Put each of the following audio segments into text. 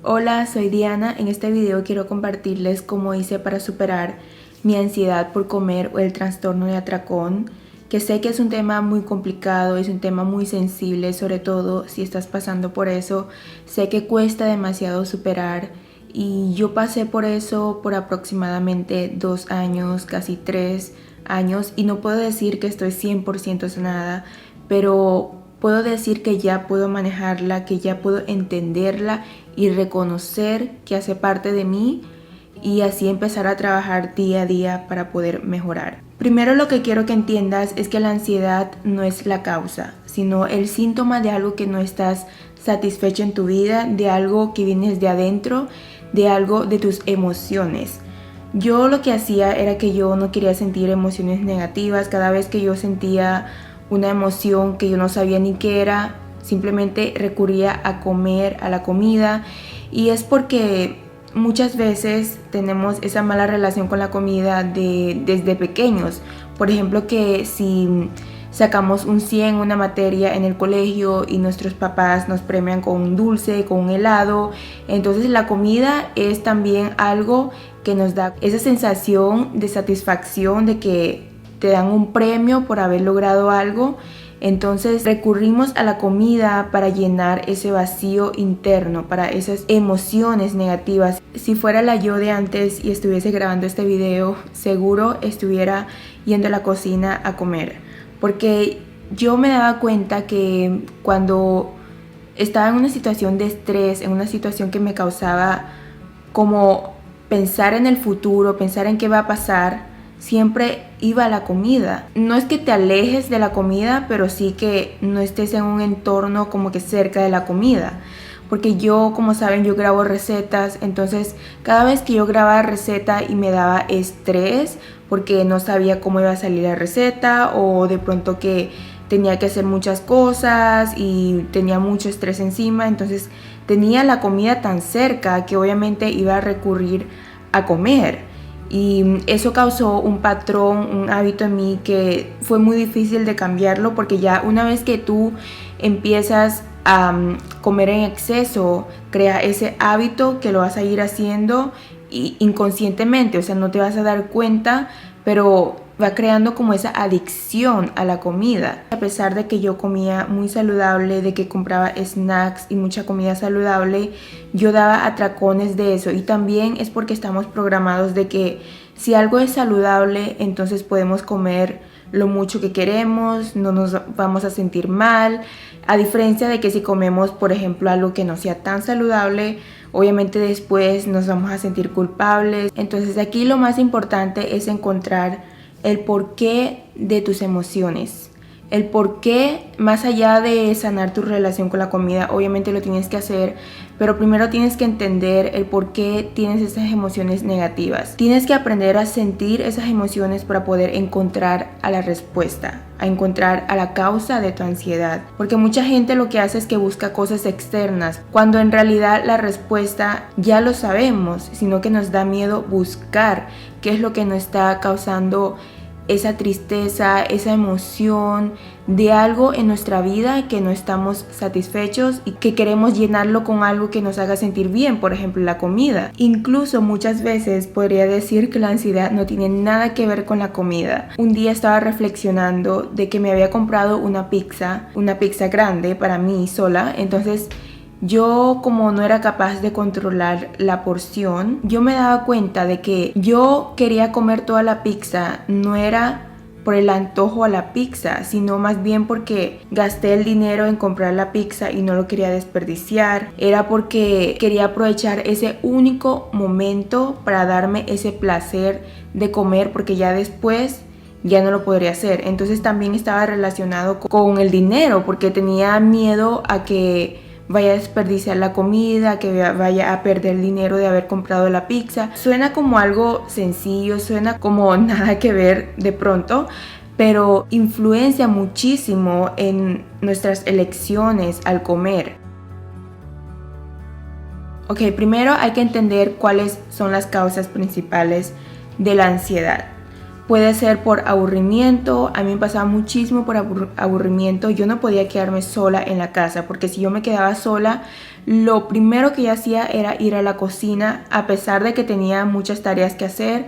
Hola, soy Diana. En este video quiero compartirles cómo hice para superar mi ansiedad por comer o el trastorno de atracón, que sé que es un tema muy complicado, es un tema muy sensible, sobre todo si estás pasando por eso. Sé que cuesta demasiado superar y yo pasé por eso por aproximadamente 2 años, casi 3 años, y no puedo decir que estoy 100% sanada, pero puedo decir que ya puedo manejarla, que ya puedo entenderla y reconocer que hace parte de mí y así empezar a trabajar día a día para poder mejorar. Primero, lo que quiero que entiendas es que la ansiedad no es la causa, sino el síntoma de algo que no estás satisfecho en tu vida, de algo que vienes de adentro, de algo de tus emociones. Yo lo que hacía era que yo no quería sentir emociones negativas. Cada vez que yo sentía una emoción que yo no sabía ni qué era, simplemente recurría a comer, a la comida. Y es porque muchas veces tenemos esa mala relación con la comida desde pequeños. Por ejemplo, que si sacamos un 100 en una materia en el colegio y nuestros papás nos premian con un dulce, con un helado, entonces la comida es también algo que nos da esa sensación de satisfacción, de que te dan un premio por haber logrado algo. Entonces recurrimos a la comida para llenar ese vacío interno, para esas emociones negativas. Si fuera la yo de antes y estuviese grabando este video, seguro estuviera yendo a la cocina a comer. Porque yo me daba cuenta que cuando estaba en una situación de estrés, en una situación que me causaba como pensar en el futuro, pensar en qué va a pasar, siempre iba a la comida. No es que te alejes de la comida, pero sí que no estés en un entorno como que cerca de la comida. Porque yo, como saben, yo grabo recetas, entonces cada vez que yo grababa receta y me daba estrés porque no sabía cómo iba a salir la receta, o de pronto que tenía que hacer muchas cosas y tenía mucho estrés encima, entonces tenía la comida tan cerca que obviamente iba a recurrir a comer. Y eso causó un patrón, un hábito en mí que fue muy difícil de cambiarlo, porque ya una vez que tú empiezas a comer en exceso, crea ese hábito que lo vas a ir haciendo inconscientemente, o sea, no te vas a dar cuenta, pero va creando como esa adicción a la comida. A pesar de que yo comía muy saludable, de que compraba snacks y mucha comida saludable, yo daba atracones de eso. Y también es porque estamos programados de que si algo es saludable, entonces podemos comer lo mucho que queremos, no nos vamos a sentir mal. A diferencia de que si comemos, por ejemplo, algo que no sea tan saludable, obviamente después nos vamos a sentir culpables. Entonces aquí lo más importante es encontrar el porqué de tus emociones. El porqué, más allá de sanar tu relación con la comida, obviamente lo tienes que hacer, pero primero tienes que entender el por qué tienes esas emociones negativas. Tienes que aprender a sentir esas emociones para poder encontrar a la respuesta, a encontrar a la causa de tu ansiedad. Porque mucha gente lo que hace es que busca cosas externas, cuando en realidad la respuesta ya lo sabemos, sino que nos da miedo buscar qué es lo que nos está causando esa tristeza, esa emoción de algo en nuestra vida que no estamos satisfechos y que queremos llenarlo con algo que nos haga sentir bien, por ejemplo la comida. Incluso muchas veces podría decir que la ansiedad no tiene nada que ver con la comida. Un día estaba reflexionando de que me había comprado una pizza grande para mí sola, entonces yo, como no era capaz de controlar la porción, yo me daba cuenta de que yo quería comer toda la pizza, no era por el antojo a la pizza, sino más bien porque gasté el dinero en comprar la pizza y no lo quería desperdiciar. Era porque quería aprovechar ese único momento para darme ese placer de comer, porque ya después ya no lo podría hacer. Entonces también estaba relacionado con el dinero, porque tenía miedo a que vaya a desperdiciar la comida, que vaya a perder dinero de haber comprado la pizza. Suena como algo sencillo, suena como nada que ver de pronto, pero influencia muchísimo en nuestras elecciones al comer. Ok, primero hay que entender cuáles son las causas principales de la ansiedad. Puede ser por aburrimiento. A mí me pasaba muchísimo por aburrimiento. Yo no podía quedarme sola en la casa, porque si yo me quedaba sola, lo primero que yo hacía era ir a la cocina. A pesar de que tenía muchas tareas que hacer,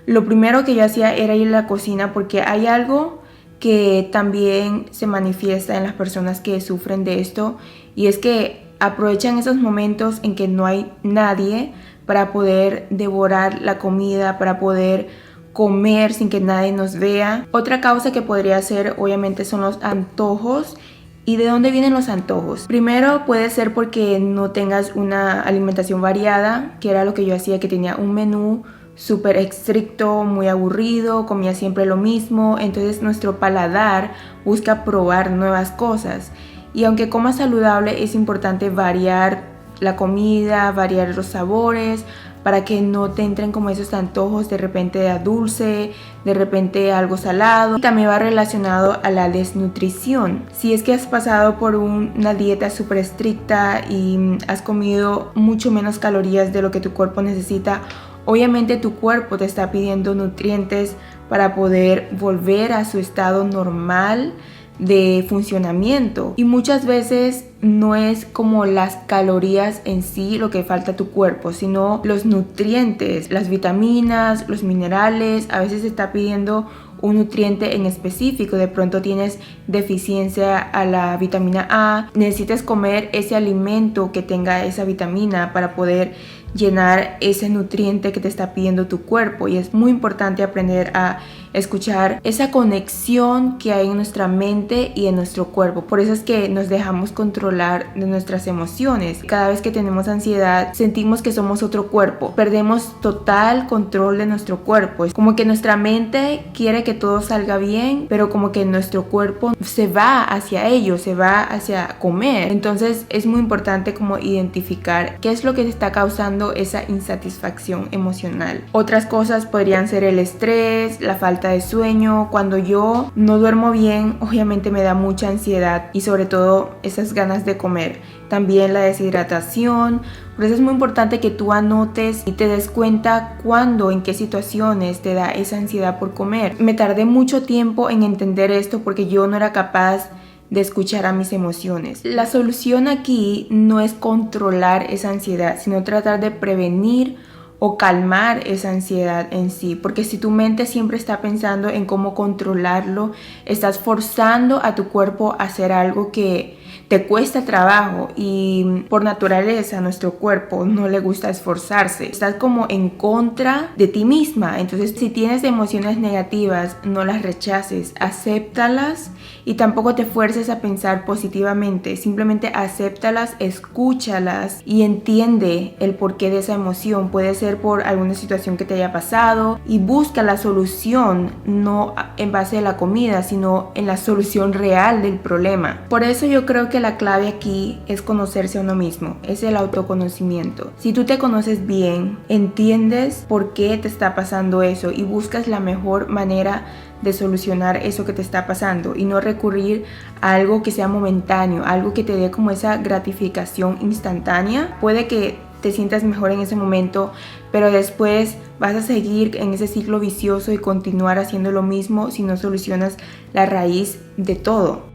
lo primero que yo hacía era ir a la cocina, porque hay algo que también se manifiesta en las personas que sufren de esto, y es que aprovechan esos momentos en que no hay nadie para poder devorar la comida, para poder comer sin que nadie nos vea. Otra causa que podría ser, obviamente, son los antojos. ¿Y de dónde vienen los antojos? Primero puede ser porque no tengas una alimentación variada, que era lo que yo hacía, que tenía un menú súper estricto, muy aburrido, comía siempre lo mismo. Entonces nuestro paladar busca probar nuevas cosas. Y aunque comas saludable, es importante variar la comida, variar los sabores, para que no te entren como esos antojos de repente a dulce, de repente algo salado. También va relacionado a la desnutrición. Si es que has pasado por una dieta súper estricta y has comido mucho menos calorías de lo que tu cuerpo necesita, obviamente tu cuerpo te está pidiendo nutrientes para poder volver a su estado normal de funcionamiento. Y muchas veces no es como las calorías en sí lo que falta a tu cuerpo, sino los nutrientes, las vitaminas, los minerales. A veces se está pidiendo un nutriente en específico. De pronto tienes deficiencia a la vitamina A, necesitas comer ese alimento que tenga esa vitamina para poder llenar ese nutriente que te está pidiendo tu cuerpo. Y es muy importante aprender a escuchar esa conexión que hay en nuestra mente y en nuestro cuerpo. Por eso es que nos dejamos controlar de nuestras emociones. Cada vez que tenemos ansiedad, sentimos que somos otro cuerpo. Perdemos total control de nuestro cuerpo. Es como que nuestra mente quiere que todo salga bien, pero como que nuestro cuerpo se va hacia ello, se va hacia comer. Entonces es muy importante como identificar qué es lo que te está causando esa insatisfacción emocional. Otras cosas podrían ser el estrés, la falta de sueño. Cuando yo no duermo bien, obviamente me da mucha ansiedad y sobre todo esas ganas de comer. También la deshidratación. Por eso es muy importante que tú anotes y te des cuenta cuándo, en qué situaciones te da esa ansiedad por comer. Me tardé mucho tiempo en entender esto porque yo no era capaz de escuchar a mis emociones. La solución aquí no es controlar esa ansiedad, sino tratar de prevenir o calmar esa ansiedad en sí, porque si tu mente siempre está pensando en cómo controlarlo, estás forzando a tu cuerpo a hacer algo que te cuesta trabajo, y por naturaleza a nuestro cuerpo no le gusta esforzarse. Estás como en contra de ti misma. Entonces, si tienes emociones negativas, no las rechaces, acéptalas y tampoco te fuerces a pensar positivamente. Simplemente acéptalas, escúchalas y entiende el porqué de esa emoción. Puede ser por alguna situación que te haya pasado y busca la solución, no en base a la comida, sino en la solución real del problema. Por eso yo creo que la clave aquí es conocerse a uno mismo, es el autoconocimiento. Si tú te conoces bien, entiendes por qué te está pasando eso y buscas la mejor manera de solucionar eso que te está pasando y no recurrir a algo que sea momentáneo, algo que te dé como esa gratificación instantánea. Puede que te sientas mejor en ese momento, pero después vas a seguir en ese ciclo vicioso y continuar haciendo lo mismo si no solucionas la raíz de todo.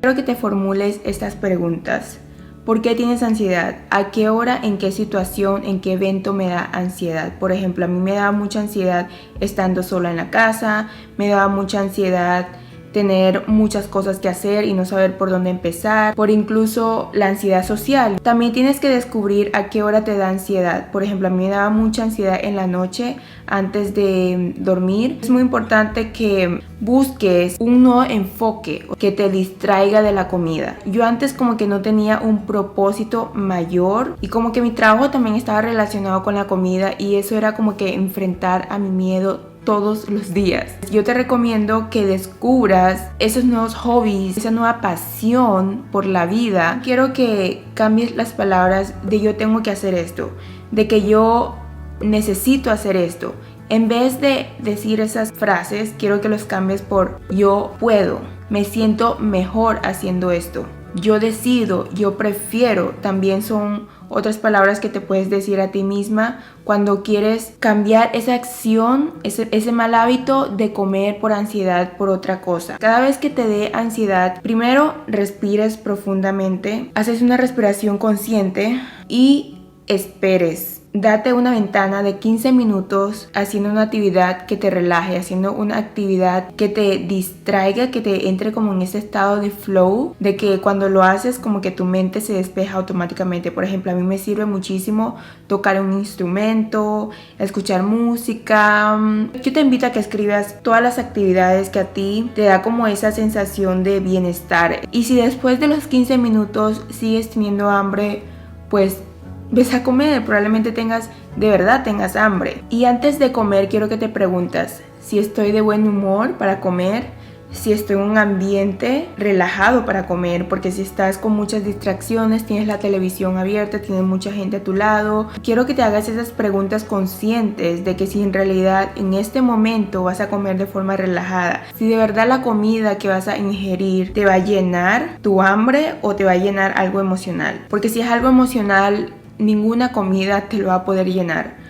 Quiero que te formules estas preguntas. ¿Por qué tienes ansiedad? ¿A qué hora, en qué situación, en qué evento me da ansiedad? Por ejemplo, a mí me daba mucha ansiedad estando sola en la casa, me daba mucha ansiedad tener muchas cosas que hacer y no saber por dónde empezar, por incluso la ansiedad social. También tienes que descubrir a qué hora te da ansiedad. Por ejemplo, a mí me daba mucha ansiedad en la noche antes de dormir. Es muy importante que busques un nuevo enfoque que te distraiga de la comida. Yo antes como que no tenía un propósito mayor y como que mi trabajo también estaba relacionado con la comida y eso era como que enfrentar a mi miedo todos los días. Yo te recomiendo que descubras esos nuevos hobbies, esa nueva pasión por la vida. Quiero que cambies las palabras de yo tengo que hacer esto, de que yo necesito hacer esto. En vez de decir esas frases, quiero que los cambies por yo puedo, me siento mejor haciendo esto, yo decido, yo prefiero, también son otras palabras que te puedes decir a ti misma cuando quieres cambiar esa acción, ese mal hábito de comer por ansiedad por otra cosa. Cada vez que te dé ansiedad, primero respires profundamente, haces una respiración consciente y esperes. Date una ventana de 15 minutos haciendo una actividad que te relaje, haciendo una actividad que te distraiga, que te entre como en ese estado de flow, de que cuando lo haces como que tu mente se despeja automáticamente. Por ejemplo, a mí me sirve muchísimo tocar un instrumento, escuchar música. Yo te invito a que escribas todas las actividades que a ti te da como esa sensación de bienestar. Y si después de los 15 minutos sigues teniendo hambre, pues ves a comer, probablemente de verdad tengas hambre. Y antes de comer quiero que te preguntas si estoy de buen humor para comer, si estoy en un ambiente relajado para comer, porque si estás con muchas distracciones, tienes la televisión abierta, tienes mucha gente a tu lado. Quiero que te hagas esas preguntas conscientes de que si en realidad en este momento vas a comer de forma relajada, si de verdad la comida que vas a ingerir te va a llenar tu hambre o te va a llenar algo emocional. Porque si es algo emocional, ninguna comida te lo va a poder llenar.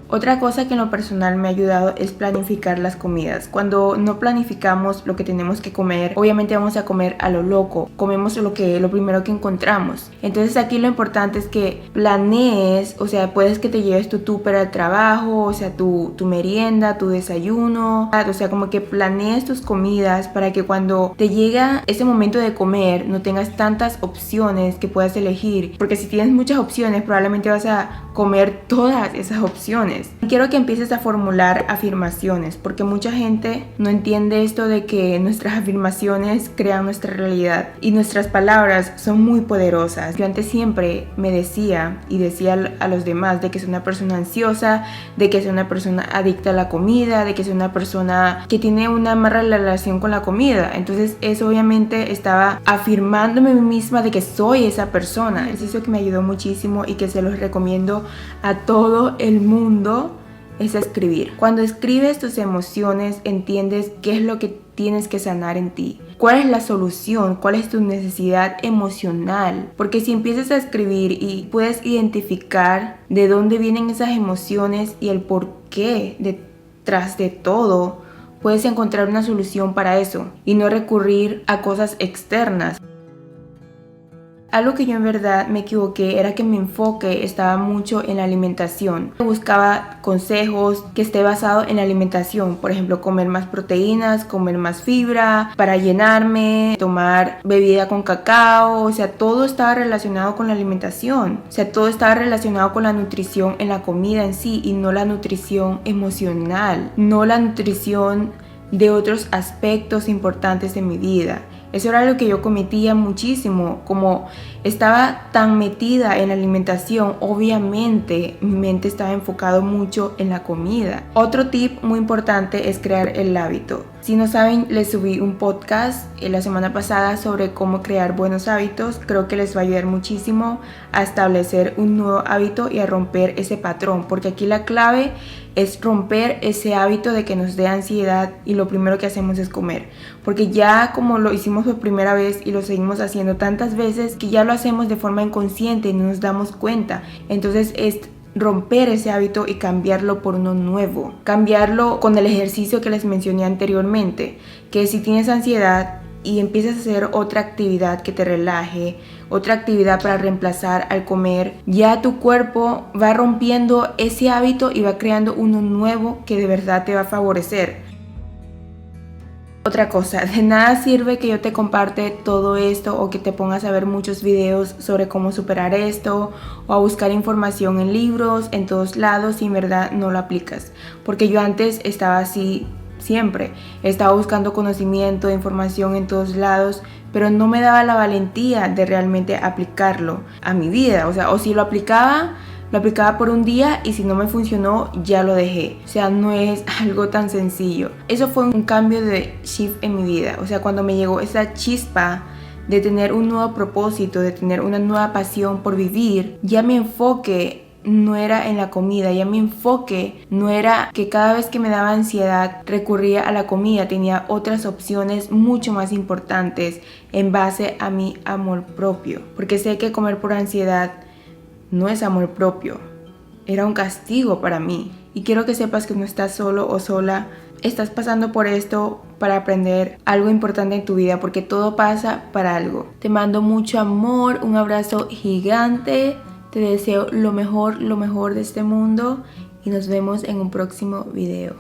Otra cosa que en lo personal me ha ayudado es planificar las comidas. Cuando no planificamos lo que tenemos que comer, obviamente vamos a comer a lo loco. Comemos lo primero que encontramos. Entonces aquí lo importante es que planees, o sea, puedes que te lleves tu tupper al trabajo, o sea, tu merienda, tu desayuno. O sea, como que planees tus comidas para que cuando te llega ese momento de comer no tengas tantas opciones que puedas elegir. Porque si tienes muchas opciones, probablemente vas a comer todas esas opciones. Quiero que empieces a formular afirmaciones, porque mucha gente no entiende esto de que nuestras afirmaciones crean nuestra realidad y nuestras palabras son muy poderosas. Yo antes siempre me decía a los demás de que soy una persona ansiosa, de que soy una persona adicta a la comida, de que soy una persona que tiene una mala relación con la comida. Entonces eso obviamente estaba afirmándome a mí misma de que soy esa persona. Es eso que me ayudó muchísimo y que se los recomiendo a todo el mundo, es escribir. Cuando escribes tus emociones, entiendes qué es lo que tienes que sanar en ti. ¿Cuál es la solución? ¿Cuál es tu necesidad emocional? Porque si empiezas a escribir y puedes identificar de dónde vienen esas emociones y el porqué detrás de todo, puedes encontrar una solución para eso y no recurrir a cosas externas. Algo que yo en verdad me equivoqué era que mi enfoque estaba mucho en la alimentación. Buscaba consejos que esté basado en la alimentación. Por ejemplo, comer más proteínas, comer más fibra para llenarme, tomar bebida con cacao. O sea, todo estaba relacionado con la alimentación. O sea, todo estaba relacionado con la nutrición en la comida en sí y no la nutrición emocional. No la nutrición de otros aspectos importantes de mi vida. Eso era lo que yo cometía muchísimo, como estaba tan metida en la alimentación, obviamente mi mente estaba enfocado mucho en la comida. Otro tip muy importante es crear el hábito. Si no saben, les subí un podcast la semana pasada sobre cómo crear buenos hábitos. Creo que les va a ayudar muchísimo a establecer un nuevo hábito y a romper ese patrón, porque aquí la clave es romper ese hábito de que nos dé ansiedad y lo primero que hacemos es comer, porque ya como lo hicimos por primera vez y lo seguimos haciendo tantas veces que ya lo hacemos de forma inconsciente y no nos damos cuenta. Entonces es romper ese hábito y cambiarlo por uno nuevo, cambiarlo con el ejercicio que les mencioné anteriormente, que si tienes ansiedad y empiezas a hacer otra actividad que te relaje, otra actividad para reemplazar al comer, ya tu cuerpo va rompiendo ese hábito y va creando uno nuevo que de verdad te va a favorecer. Otra cosa, de nada sirve que yo te comparte todo esto o que te pongas a ver muchos videos sobre cómo superar esto o a buscar información en libros, en todos lados, si en verdad no lo aplicas. Porque yo antes estaba así siempre, estaba buscando conocimiento, información en todos lados, pero no me daba la valentía de realmente aplicarlo a mi vida. O si lo aplicaba por un día y si no me funcionó ya lo dejé. O sea, no es algo tan sencillo. Eso fue un cambio de shift en mi vida. O sea, cuando me llegó esa chispa de tener un nuevo propósito, de tener una nueva pasión por vivir, ya mi enfoque no era en la comida, ya mi enfoque no era que cada vez que me daba ansiedad recurría a la comida, tenía otras opciones mucho más importantes en base a mi amor propio, porque sé que comer por ansiedad no es amor propio, era un castigo para mí. Y quiero que sepas que no estás solo o sola, estás pasando por esto para aprender algo importante en tu vida, porque todo pasa para algo. Te mando mucho amor, un abrazo gigante. Te deseo lo mejor de este mundo y nos vemos en un próximo video.